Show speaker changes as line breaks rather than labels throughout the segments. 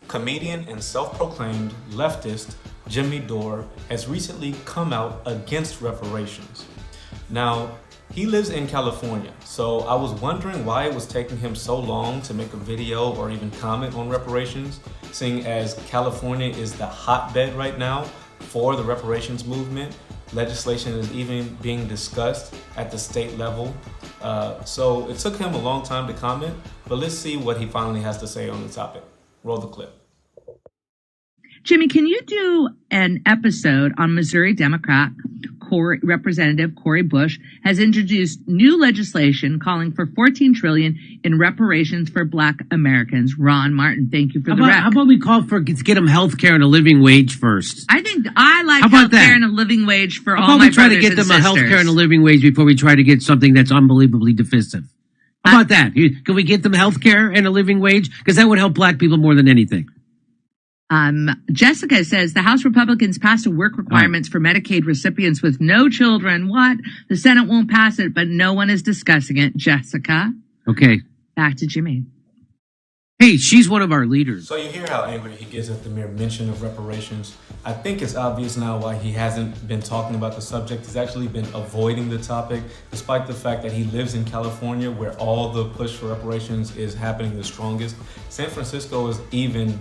Comedian and self-proclaimed leftist Jimmy Dore has recently come out against reparations. Now, he lives in California, so I was wondering why it was taking him so long to make a video or even comment on reparations, seeing as California is the hotbed right now for the reparations movement. Legislation is even being discussed at the state level. So it took him a long time to comment, but let's see what he finally has to say on the topic. Roll the clip.
Jimmy, can you do an episode on Missouri Democrat Representative Cori Bush has introduced new legislation calling for $14 trillion in reparations for Black Americans? Ron Martin, thank you for the rec.
How about we call for get them health care and a living wage first?
I think I like health care and a living wage for all my brothers and sisters.
How about we try to get them a health care and a living wage before we try to get something that's unbelievably divisive? How about that? Can we get them health care and a living wage? Because that would help Black people more than anything.
Jessica says the House Republicans passed a work requirements for Medicaid recipients with no children. What? The Senate won't pass it, but no one is discussing it. Jessica.
Okay.
Back to Jimmy.
Hey, she's one of our leaders.
So you hear how angry he gets at the mere mention of reparations. I think it's obvious now why he hasn't been talking about the subject. He's actually been avoiding the topic, despite the fact that he lives in California, where all the push for reparations is happening the strongest. San Francisco is even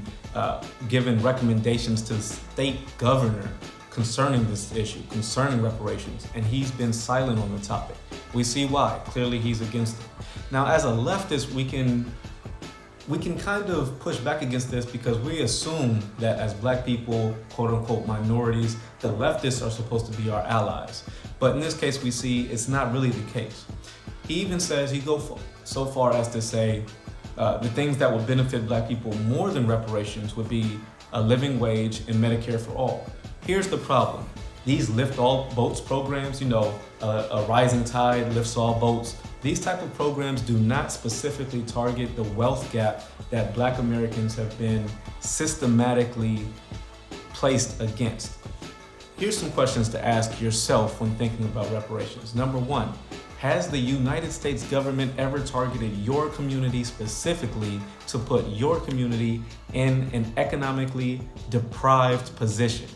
given recommendations to the state governor concerning this issue, concerning reparations, and he's been silent on the topic. We see why. Clearly he's against it. Now, as a leftist, we can kind of push back against this because we assume that as Black people, quote unquote minorities, the leftists are supposed to be our allies. But in this case, we see it's not really the case. He even says, he goes so far as to say the things that would benefit Black people more than reparations would be a living wage and Medicare for all. Here's the problem. These lift all boats programs, a rising tide lifts all boats. These type of programs do not specifically target the wealth gap that Black Americans have been systematically placed against. Here's some questions to ask yourself when thinking about reparations. Number one, has the United States government ever targeted your community specifically to put your community in an economically deprived position?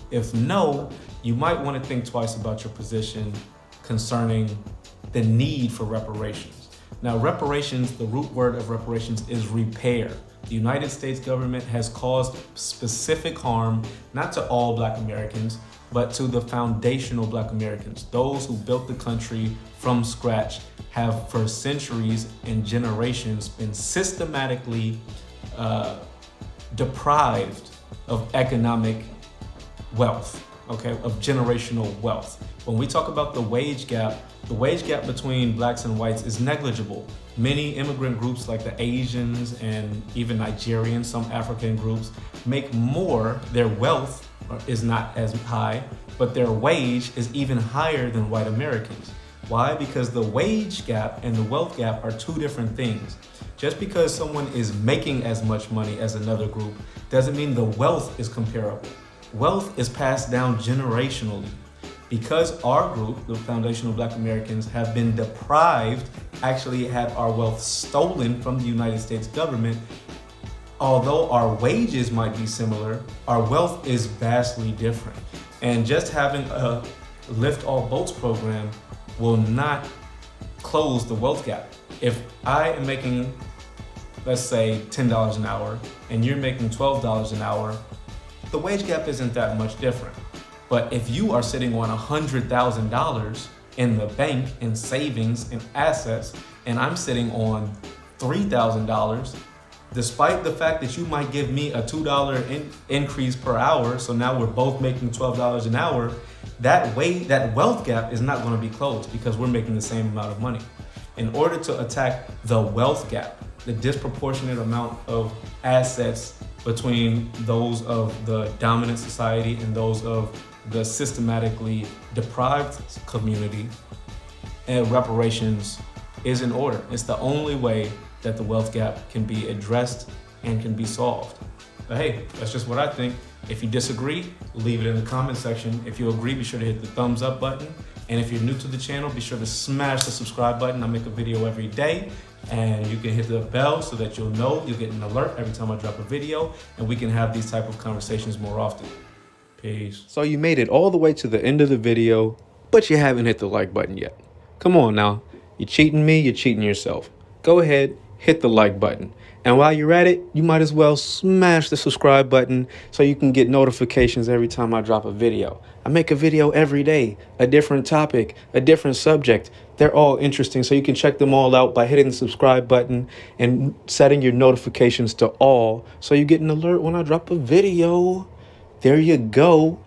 If no, you might want to think twice about your position concerning the need for reparations. Now, reparations, the root word of reparations is repair. The United States government has caused specific harm, not to all Black Americans, but to the foundational Black Americans. Those who built the country from scratch have for centuries and generations been systematically deprived of economic wealth, of generational wealth. When we talk about the wage gap between Blacks and whites is negligible. Many immigrant groups like the Asians and even Nigerians, some African groups, make more. Their wealth is not as high, but their wage is even higher than white Americans. Why? Because the wage gap and the wealth gap are two different things. Just because someone is making as much money as another group doesn't mean the wealth is comparable. Wealth is passed down generationally. Because our group, the foundational Black Americans, have been deprived, actually had our wealth stolen from the United States government, although our wages might be similar, our wealth is vastly different. And just having a lift all boats program will not close the wealth gap. If I am making, let's say, $10 an hour, and you're making $12 an hour, the wage gap isn't that much different. But if you are sitting on $100,000 in the bank in savings and assets, and I'm sitting on $3,000, despite the fact that you might give me a $2 increase per hour, so now we're both making $12 an hour, that wealth gap is not going to be closed because we're making the same amount of money. In order to attack the wealth gap, the disproportionate amount of assets between those of the dominant society and those of the systematically deprived community, and reparations is in order. It's the only way that the wealth gap can be addressed and can be solved. But hey, that's just what I think. If you disagree, leave it in the comment section. If you agree, be sure to hit the thumbs up button. And if you're new to the channel, be sure to smash the subscribe button. I make a video every day. And you can hit the bell so that you'll know, you'll get an alert every time I drop a video, and we can have these type of conversations more often. Peace. So you made it all the way to the end of the video, but you haven't hit the like button yet. Come on now. You're cheating me, you're cheating yourself. Go ahead, hit the like button. And while you're at it, you might as well smash the subscribe button so you can get notifications every time I drop a video. I make a video every day, a different topic, a different subject. They're all interesting, so you can check them all out by hitting the subscribe button and setting your notifications to all so you get an alert when I drop a video. There you go.